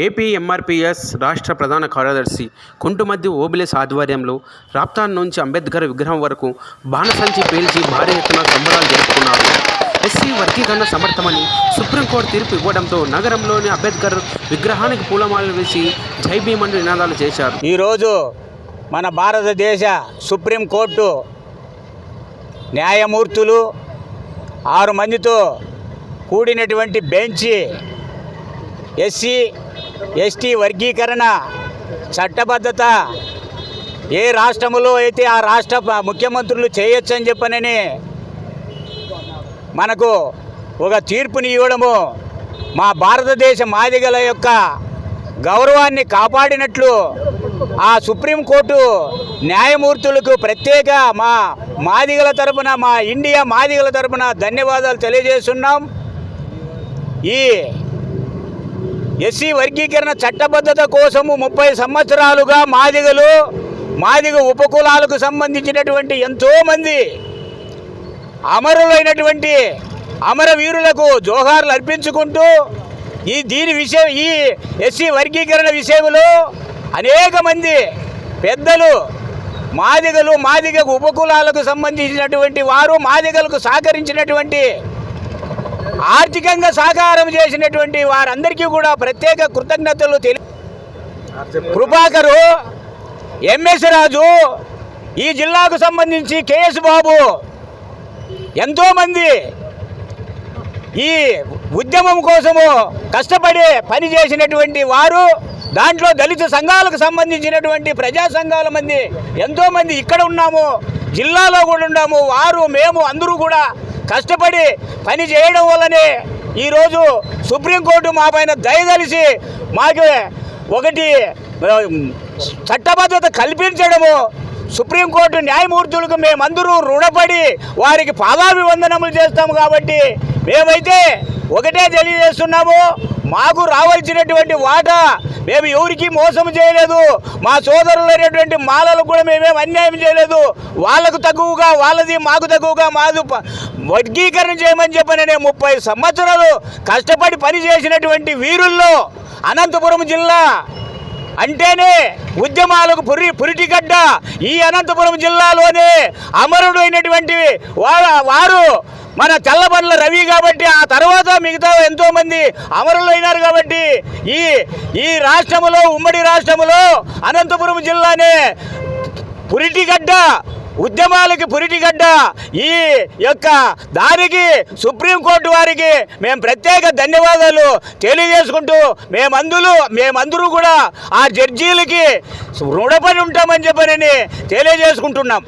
AP MRPS రాష్ట్ర ప్రధాన కార్యదర్శి కుంటుమద్ది ఓబిలేస్ ఆధ్వర్యంలో రాప్తాన్ నుంచి అంబేద్కర్ విగ్రహం వరకు బాణసంచి పేల్చి భారీ ఎత్తున సంబరాలు జరుపుకున్నారు. ఎస్సీ వర్గీకరణ సమర్థమని సుప్రీంకోర్టు తీర్పు ఇవ్వడంతో నగరంలోని అంబేద్కర్ విగ్రహానికి పూలమాలలు వేసి జై భీమ్ అంటూ నినాదాలు చేశారు. ఈరోజు మన భారతదేశ సుప్రీంకోర్టు న్యాయమూర్తులు 6 మందితో కూడినటువంటి బెంచి ఎస్సీ ఎస్టీ వర్గీకరణ చట్టబద్ధత ఏ రాష్ట్రంలో అయితే ఆ రాష్ట్ర ముఖ్యమంత్రులు చేయొచ్చని చెప్పనని మనకు ఒక తీర్పుని ఇవ్వడము మా భారతదేశ మాదిగల యొక్క గౌరవాన్ని కాపాడినట్లు ఆ సుప్రీంకోర్టు న్యాయమూర్తులకు ప్రత్యేక మా మాదిగల తరపున మా ఇండియా మాదిగల తరపున ధన్యవాదాలు తెలియజేస్తున్నాం. ఈ ఎస్సీ వర్గీకరణ చట్టబద్ధత కోసము 30 సంవత్సరాలుగా మాదిగ ఉపకులాలకు సంబంధించినటువంటి ఎంతోమంది అమరులైనటువంటి అమరవీరులకు జోహార్లు అర్పించుకుంటూ ఈ ఎస్సీ వర్గీకరణ విషయంలో అనేక మంది పెద్దలు మాదిగ ఉపకులాలకు సంబంధించినటువంటి వారు మాదిగలకు సహకరించినటువంటి ఆర్థికంగా సహకారం చేసినటువంటి వారందరికీ కూడా ప్రత్యేక కృతజ్ఞతలు కృపాకరు, ఎంఎస్ రాజు, ఈ జిల్లాకు సంబంధించి కేఎస్ బాబు ఎంతోమంది ఈ ఉద్యమం కోసము కష్టపడి పనిచేసినటువంటి వారు, దాంట్లో దళిత సంఘాలకు సంబంధించినటువంటి ప్రజా సంఘాల మంది ఎంతోమంది ఇక్కడ ఉన్నాము, జిల్లాలో కూడా ఉన్నాము. మేము అందరూ కూడా కష్టపడి పని చేయడం వల్లనే ఈరోజు సుప్రీంకోర్టు మా పైన దయదలిసి మాకు ఒకటి చట్టబద్ధత కల్పించడము, సుప్రీంకోర్టు న్యాయమూర్తులకు మేమందరూ రుణపడి వారికి పాదాభివందనములు చేస్తాము. కాబట్టి మేమైతే ఒకటే తెలియజేస్తున్నాము, మాకు రావాల్సినటువంటి వాటా మేము ఎవరికి మోసం చేయలేదు. మా సోదరులైనటువంటి మాలలకు కూడా మేమేం అన్యాయం చేయలేదు. వాళ్ళకు తక్కువగా వాళ్ళది, మాకు తక్కువగా మాది వర్గీకరణ చేయమని చెప్పననే 30 సంవత్సరాలు కష్టపడి పనిచేసినటువంటి వీరుల్లో అనంతపురం జిల్లా అంటేనే ఉద్యమాలకు పురిటిగడ్డ. ఈ అనంతపురం జిల్లాలోనే అమరుడు అయినటువంటి వారు మన తెల్లబండ్ల రవి కాబట్టి ఆ తర్వాత మిగతా ఎంతోమంది అమరులు అయినారు. కాబట్టి ఈ రాష్ట్రంలో, ఉమ్మడి రాష్ట్రంలో అనంతపురం జిల్లానే పురిటిగడ్డ, ఉద్యమాలకి పురిటిగడ్డ. ఈ యొక్క దానికి సుప్రీంకోర్టు వారికి మేము ప్రత్యేక ధన్యవాదాలు తెలియజేసుకుంటూ మేమందరూ కూడా ఆ జడ్జీలకి రుణపడి ఉంటామని చెప్పని తెలియజేసుకుంటున్నాం.